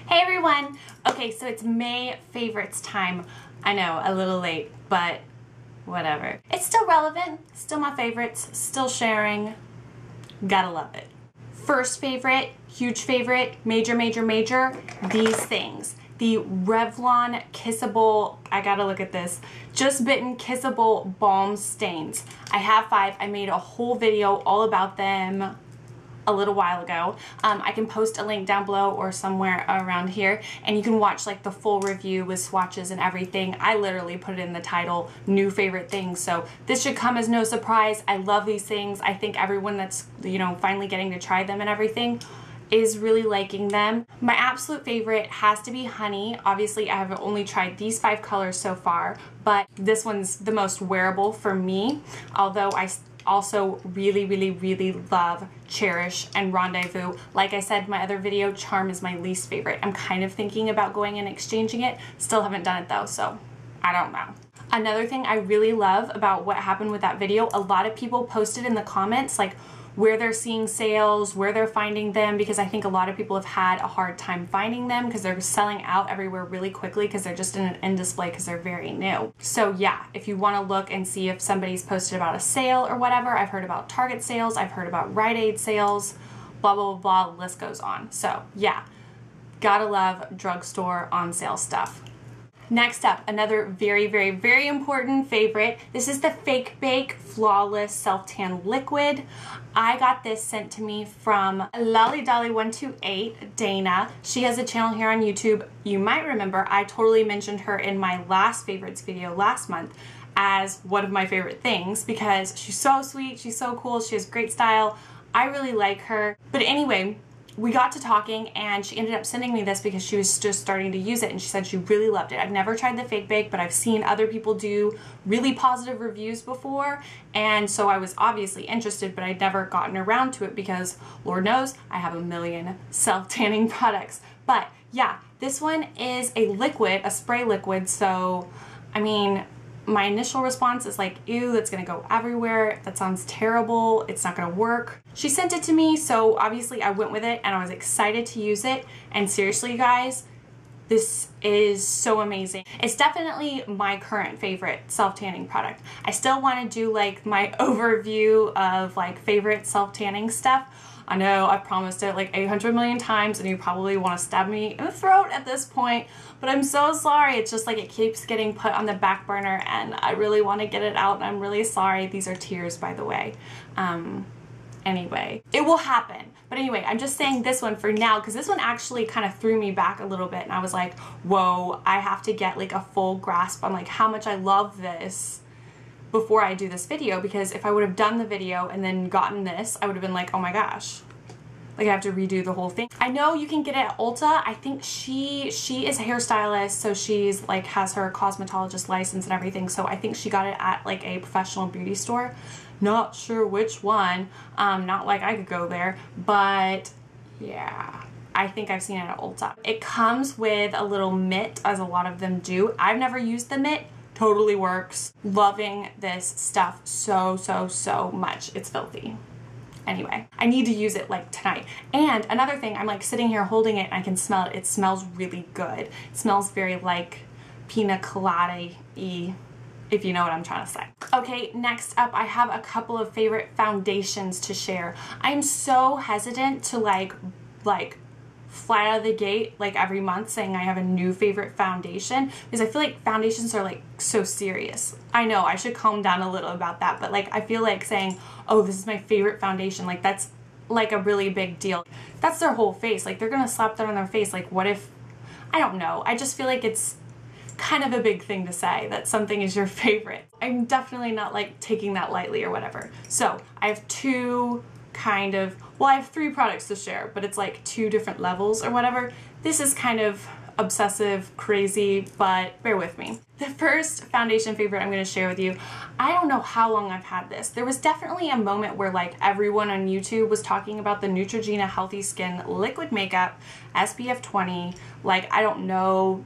Hey everyone! Okay, so it's May favorites time. I know, a little late, but whatever. It's still relevant, still my favorites, still sharing. Gotta love it. First favorite, huge favorite, major, these things. The Revlon Kissable, I gotta look at this, Just Bitten Kissable Balm Stains. I have 5. I made a whole video all about them a little while ago. I can post a link down below or somewhere around here, and you can watch like the full review with swatches and everything. I literally put it in the title, new favorite things, so this should come as no surprise. I love these things. I think everyone that's, you know, finally getting to try them and everything is really liking them. My absolute favorite has to be Honey. Obviously I have only tried these 5 colors so far, but this one's the most wearable for me, although I also really love Cherish and Rendezvous. Like I said in my other video, Charm is my least favorite. I'm kind of thinking about going and exchanging it. Still haven't done it though, so I don't know. Another thing I really love about what happened with that video, a lot of people posted in the comments like where they're seeing sales, where they're finding them, because I think a lot of people have had a hard time finding them because they're selling out everywhere really quickly because they're just in an end display because they're very new. So yeah, if you want to look and see if somebody's posted about a sale or whatever, I've heard about Target sales, I've heard about Rite Aid sales, blah, blah, blah, blah, the list goes on. So yeah, gotta love drugstore on sale stuff. Next up, another very important favorite. This is the Fake Bake Flawless Self-Tan Liquid. I got this sent to me from LollyDolly128, Dana. She has a channel here on YouTube. You might remember I totally mentioned her in my last favorites video last month as one of my favorite things because she's so sweet, she's so cool, she has great style. I really like her. But anyway, we got to talking and she ended up sending me this because she was just starting to use it and she said she really loved it. I've never tried the Fake Bake, but I've seen other people do really positive reviews before, and so I was obviously interested, but I'd never gotten around to it because Lord knows I have a million self-tanning products. But yeah, this one is a liquid, a spray liquid, so I mean, my initial response is like, ew, that's gonna go everywhere. That sounds terrible. It's not gonna work. She sent it to me, so obviously I went with it and I was excited to use it. And seriously, you guys, this is so amazing. It's definitely my current favorite self-tanning product. I still wanna do like my overview of like favorite self-tanning stuff. I know I've promised it like 800 million times and you probably want to stab me in the throat at this point, but I'm so sorry. It's just like it keeps getting put on the back burner and I really want to get it out and I'm really sorry. These are tears, by the way. Anyway, it will happen. But anyway, I'm just saying this one for now because this one actually kind of threw me back a little bit and I was like, whoa, I have to get like a full grasp on like how much I love this before I do this video, because if I would have done the video and then gotten this, I would have been like, oh my gosh, like I have to redo the whole thing. I know you can get it at Ulta. I think she is a hairstylist, so she's like has her cosmetologist license and everything, so I think she got it at like a professional beauty store. Not sure which one, not like I could go there, but yeah, I think I've seen it at Ulta. It comes with a little mitt, as a lot of them do. I've never used the mitt. Totally works. Loving this stuff so much. It's filthy. Anyway, I need to use it like tonight. And another thing, I'm like sitting here holding it and I can smell it. It smells really good. It smells very like pina colada-y, if you know what I'm trying to say. Okay, next up I have a couple of favorite foundations to share. I'm so hesitant to like fly out of the gate like every month saying I have a new favorite foundation because I feel like foundations are like so serious. I know I should calm down a little about that, but like I feel like saying, oh, this is my favorite foundation, like that's like a really big deal. That's their whole face. Like they're gonna slap that on their face. Like what if, I don't know. I just feel like it's kind of a big thing to say that something is your favorite. I'm definitely not like taking that lightly or whatever. So I have two kind of, well, I have 3 products to share, but it's like 2 different levels or whatever. This is kind of obsessive, crazy, but bear with me. The first foundation favorite I'm going to share with you, I don't know how long I've had this. There was definitely a moment where like everyone on YouTube was talking about the Neutrogena Healthy Skin Liquid Makeup, SPF 20, like I don't know,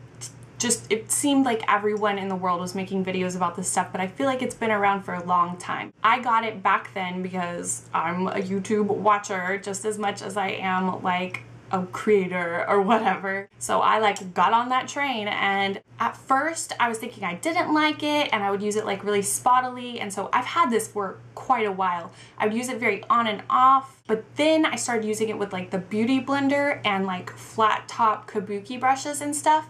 just it seemed like everyone in the world was making videos about this stuff, but I feel like it's been around for a long time. I got it back then because I'm a YouTube watcher just as much as I am like a creator or whatever. So I like got on that train, and at first I was thinking I didn't like it and I would use it like really spottily, and so I've had this for quite a while. I would use it very on and off, but then I started using it with like the beauty blender and like flat top kabuki brushes and stuff.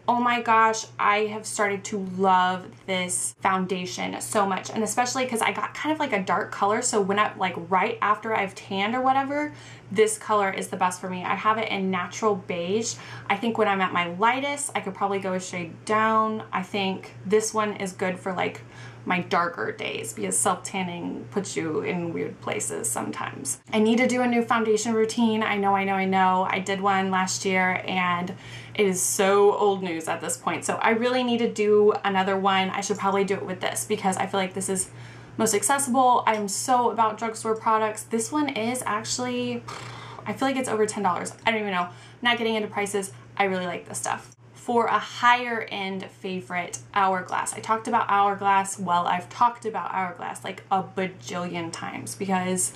Oh my gosh, I have started to love this foundation so much, and especially because I got kind of like a dark color, so when I like right after I've tanned or whatever, this color is the best for me. I have it in natural beige. I think when I'm at my lightest, I could probably go a shade down. I think this one is good for like my darker days because self-tanning puts you in weird places sometimes. I need to do a new foundation routine. I know. I did one last year and it is so old news at this point. So I really need to do another one. I should probably do it with this because I feel like this is most accessible. I'm so about drugstore products. This one is actually, I feel like it's over $10. I don't even know. Not getting into prices. I really like this stuff. For a higher end favorite, Hourglass. I talked about Hourglass. Well, I've talked about Hourglass like a bajillion times because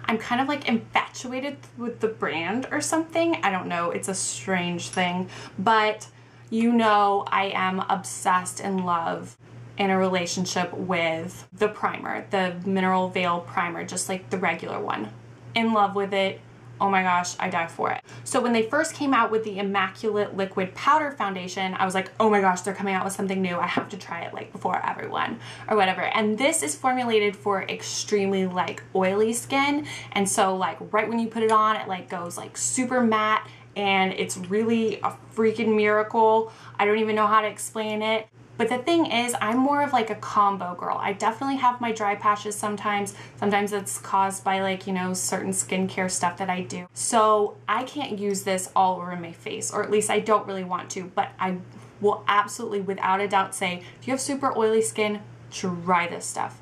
I'm kind of like infatuated with the brand or something. I don't know. It's a strange thing, but you know I am obsessed in love in a relationship with the primer, the Mineral Veil primer, just like the regular one. In love with it. Oh my gosh, I die for it. So when they first came out with the Immaculate Liquid Powder Foundation, I was like, oh my gosh, they're coming out with something new. I have to try it like before everyone or whatever. And this is formulated for extremely like oily skin. And so like right when you put it on, it like goes like super matte and it's really a freaking miracle. I don't even know how to explain it. But the thing is, I'm more of like a combo girl. I definitely have my dry patches sometimes. Sometimes it's caused by like, you know, certain skincare stuff that I do. So I can't use this all over my face, or at least I don't really want to, but I will absolutely without a doubt say, if you have super oily skin, try this stuff.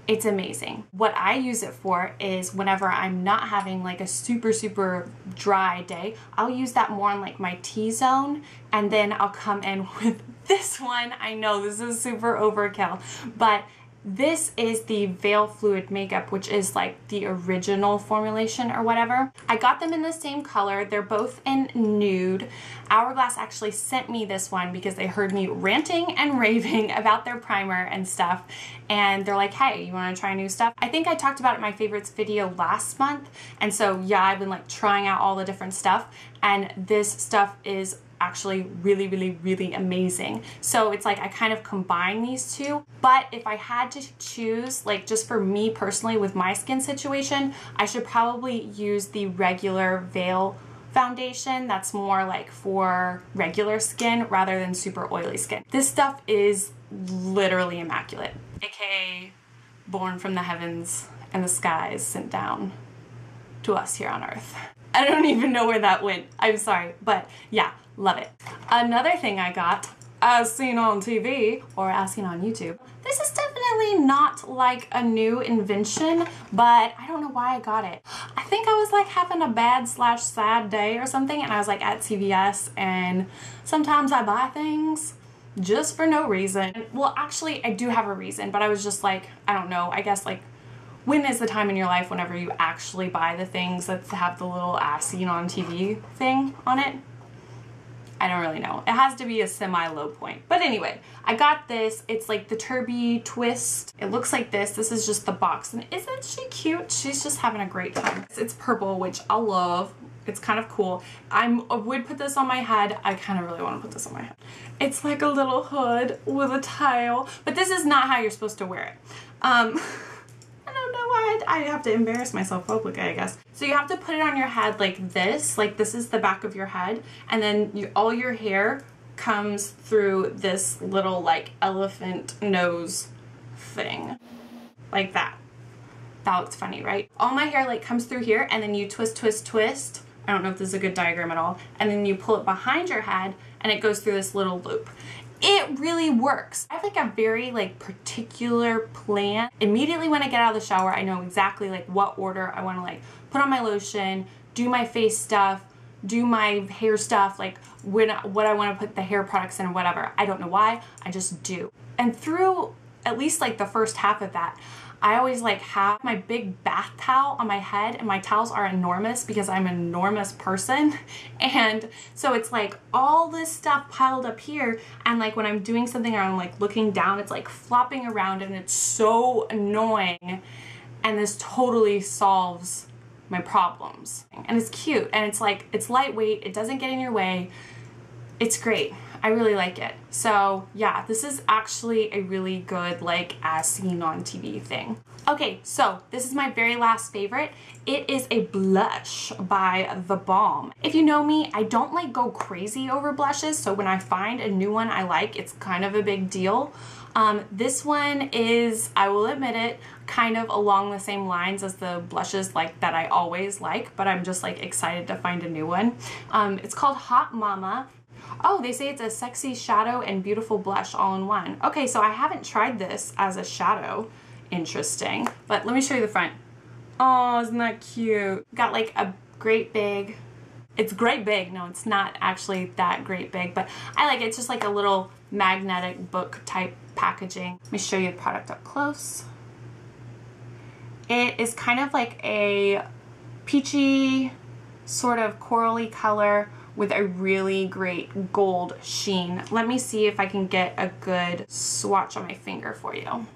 It's amazing. What I use it for is whenever I'm not having like a super dry day, I'll use that more on like my T-zone, and then I'll come in with this one. I know this is super overkill, but this is the Veil Fluid Makeup, which is like the original formulation or whatever. I got them in the same color. They're both in Nude. Hourglass actually sent me this one because they heard me ranting and raving about their primer and stuff. And they're like, hey, you want to try new stuff? I think I talked about it in my favorites video last month. And so yeah, I've been like trying out all the different stuff. And this stuff is actually really amazing. So it's like I kind of combine these two, but if I had to choose, like just for me personally with my skin situation, I should probably use the regular Veil foundation that's more like for regular skin rather than super oily skin. This stuff is literally immaculate, aka born from the heavens and the skies sent down to us here on earth. I don't even know where that went. I'm sorry, but yeah, love it. Another thing I got, as seen on TV or as seen on YouTube, this is definitely not like a new invention, but I don't know why I got it. I think I was like having a bad/sad day or something, and I was like at CVS, and sometimes I buy things just for no reason. Well, actually I do have a reason, but I was just like, I don't know, I guess like, when is the time in your life whenever you actually buy the things that have the little as seen on TV thing on it? I don't really know. It has to be a semi-low point. But anyway, I got this. It's like the Turbie twist. It looks like this. This is just the box. And isn't she cute? She's just having a great time. It's purple, which I love. It's kind of cool. I would put this on my head. I kind of really want to put this on my head. It's like a little hood with a tail. But this is not how you're supposed to wear it. I don't know why I have to embarrass myself publicly, I guess. So you have to put it on your head like this is the back of your head, and then all your hair comes through this little like elephant nose thing, like that. That looks funny, right? All my hair like comes through here, and then you twist. I don't know if this is a good diagram at all. And then you pull it behind your head, and it goes through this little loop. It really works. I have like a very like particular plan. Immediately when I get out of the shower, I know exactly like what order I want to like put on my lotion, do my face stuff, do my hair stuff, like what I want to put the hair products in or whatever. I don't know why, I just do. And through at least like the first half of that, I always like have my big bath towel on my head, and my towels are enormous because I'm an enormous person. And so it's like all this stuff piled up here, and like when I'm doing something or I'm like looking down, it's like flopping around and it's so annoying. And this totally solves my problems. And it's cute, and it's like, it's lightweight, it doesn't get in your way. It's great. I really like it. So yeah, this is actually a really good like as seen on TV thing. Okay, so this is my very last favorite. It is a blush by TheBalm. If you know me, I don't like go crazy over blushes, so when I find a new one I like, it's kind of a big deal. This one is, I will admit it, kind of along the same lines as the blushes like that I always like, but I'm just like excited to find a new one. It's called Hot Mama. Oh, they say it's a sexy shadow and beautiful blush all in one. Okay, so I haven't tried this as a shadow. Interesting. But let me show you the front. Oh, isn't that cute? Got like a great big, it's great big. No, it's not actually that great big, but I like it. It's just like a little magnetic book type packaging. Let me show you the product up close. It is kind of like a peachy sort of corally color with a really great gold sheen. Let me see if I can get a good swatch on my finger for you.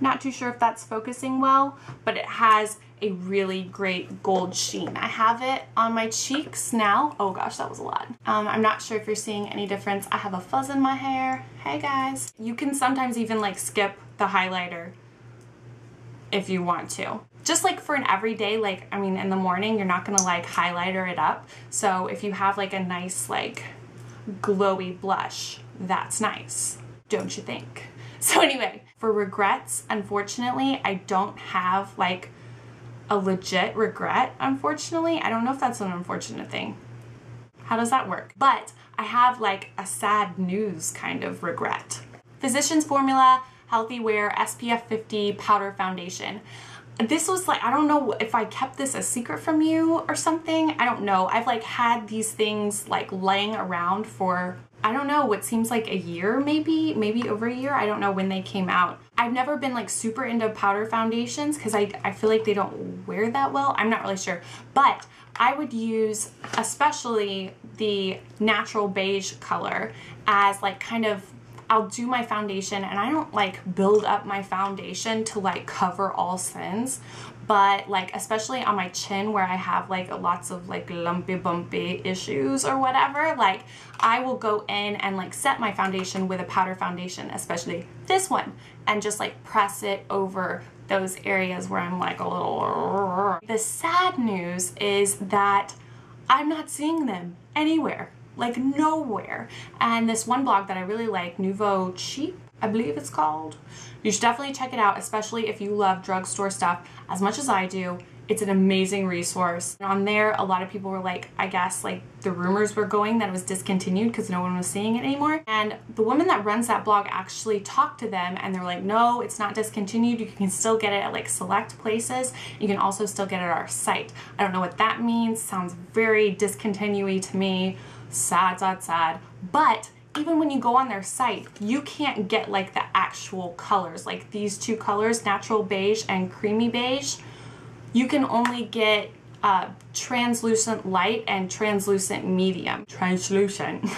Not too sure if that's focusing well, but it has a really great gold sheen. I have it on my cheeks now. Oh gosh, that was a lot. I'm not sure if you're seeing any difference. I have a fuzz in my hair. Hey guys. You can sometimes even like skip the highlighter if you want to. Just like for an everyday, like, I mean, in the morning, you're not gonna like highlighter it up. So if you have like a nice, like glowy blush, that's nice, don't you think? So anyway, for regrets, unfortunately, I don't have like a legit regret, unfortunately. I don't know if that's an unfortunate thing. How does that work? But I have like a sad news kind of regret. Physicians Formula Healthy Wear SPF 50 Powder Foundation. This was like, I don't know if I kept this a secret from you or something. I don't know. I've like had these things like laying around for, I don't know, what seems like a year, maybe over a year. I don't know when they came out. I've never been like super into powder foundations because I feel like they don't wear that well. I'm not really sure. But I would use especially the natural beige color as like kind of, I'll do my foundation, and I don't like build up my foundation to like cover all sins, but like especially on my chin where I have like lots of like lumpy bumpy issues or whatever, like I will go in and like set my foundation with a powder foundation, especially this one, and just like press it over those areas where I'm like a little. The sad news is that I'm not seeing them anywhere. Like nowhere. And this one blog that I really like, nouveaucheap, I believe it's called. You should definitely check it out, especially if you love drugstore stuff as much as I do. It's an amazing resource. And on there, a lot of people were like, I guess like the rumors were going that it was discontinued because no one was seeing it anymore. And the woman that runs that blog actually talked to them, and they're like, no, it's not discontinued. You can still get it at like select places. You can also still get it at our site. I don't know what that means. Sounds very discontinued to me. Sad, sad, sad. But even when you go on their site, you can't get like the actual colors, like these two colors, natural beige and creamy beige. You can only get translucent light and translucent medium. Translucent.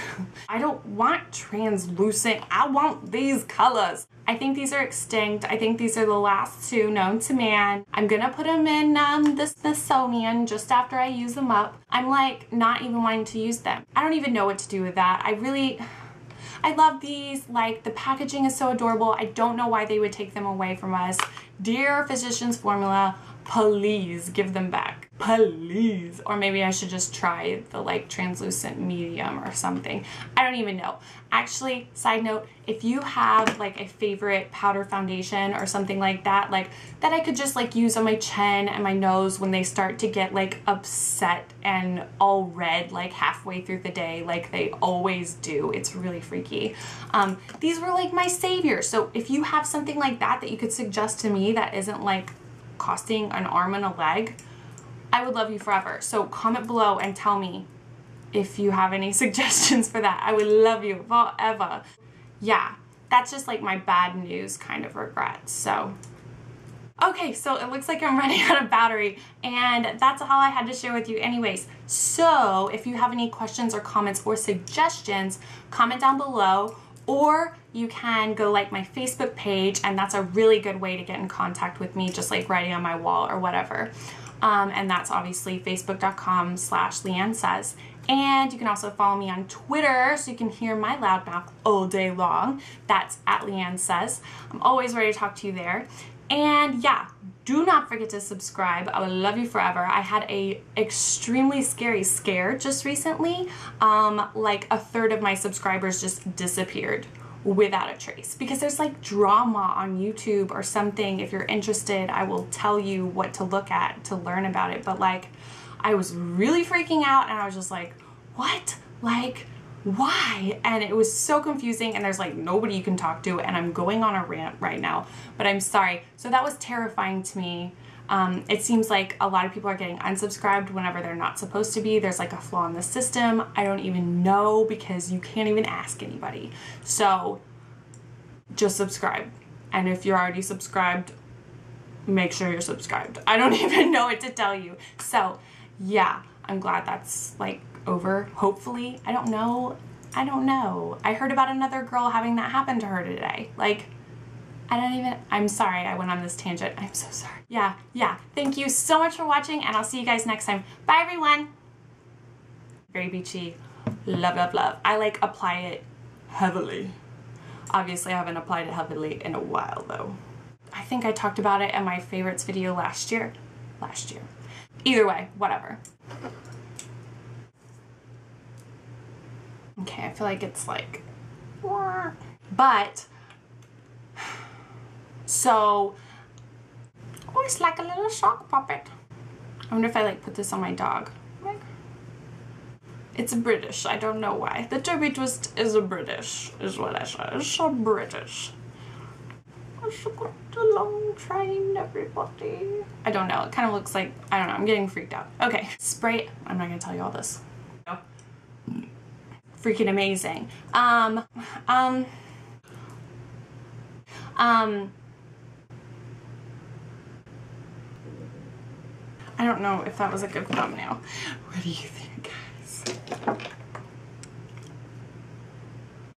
I don't want translucent. I want these colors. I think these are extinct. I think these are the last two known to man. I'm gonna put them in the Smithsonian just after I use them up. I'm like not even wanting to use them. I don't even know what to do with that. I love these. Like the packaging is so adorable. I don't know why they would take them away from us. Dear Physicians Formula, please give them back. Please. Or maybe I should just try the like translucent medium or something. I don't even know. Actually, side note, if you have like a favorite powder foundation or something like that I could just like use on my chin and my nose when they start to get like upset and all red like halfway through the day like they always do. It's really freaky. These were like my savior. So if you have something like that you could suggest to me that isn't like costing an arm and a leg, I would love you forever. So comment below and tell me if you have any suggestions for that. I would love you forever. Yeah, that's just like my bad news kind of regret. So okay, so it looks like I'm running out of battery, and that's all I had to share with you anyways. So if you have any questions or comments or suggestions, comment down below, or you can go like my Facebook page, and that's a really good way to get in contact with me, just like writing on my wall or whatever. And that's obviously facebook.com/LeighAnnSays. And you can also follow me on Twitter so you can hear my loud mouth all day long. That's @LeighAnnSays. I'm always ready to talk to you there. And yeah, do not forget to subscribe. I will love you forever. I had a extremely scary scare just recently. Like a third of my subscribers just disappeared without a trace, because there's like drama on YouTube or something. If you're interested, I will tell you what to look at to learn about it. But like, I was really freaking out, and I was just like, what? Like, why? And it was so confusing, and there's like nobody you can talk to, and I'm going on a rant right now, but I'm sorry. So that was terrifying to me. It seems like a lot of people are getting unsubscribed whenever they're not supposed to be. There's like a flaw in the system. I don't even know, because you can't even ask anybody. So just subscribe. And if you're already subscribed, make sure you're subscribed. I don't even know what to tell you. So yeah, I'm glad that's like over, hopefully. I don't know. I heard about another girl having that happen to her today. Like, I'm sorry I went on this tangent. I'm so sorry. Yeah. Thank you so much for watching, and I'll see you guys next time. Bye, everyone. Very beachy. Love, love, love. I like apply it heavily. Obviously, I haven't applied it heavily in a while, though. I think I talked about it in my favorites video last year. Either way, whatever. Okay, I feel like it's like, but, so, oh, it's like a little sock puppet. I wonder if I like put this on my dog. It's British, I don't know why. The Turbie twist is a British, is what I said. It's so British. It's got a long train, everybody. I don't know, it kind of looks like, I don't know, I'm getting freaked out. Okay, spray, I'm not gonna tell you all this. Freaking amazing. I don't know if that was a good thumbnail. What do you think, guys?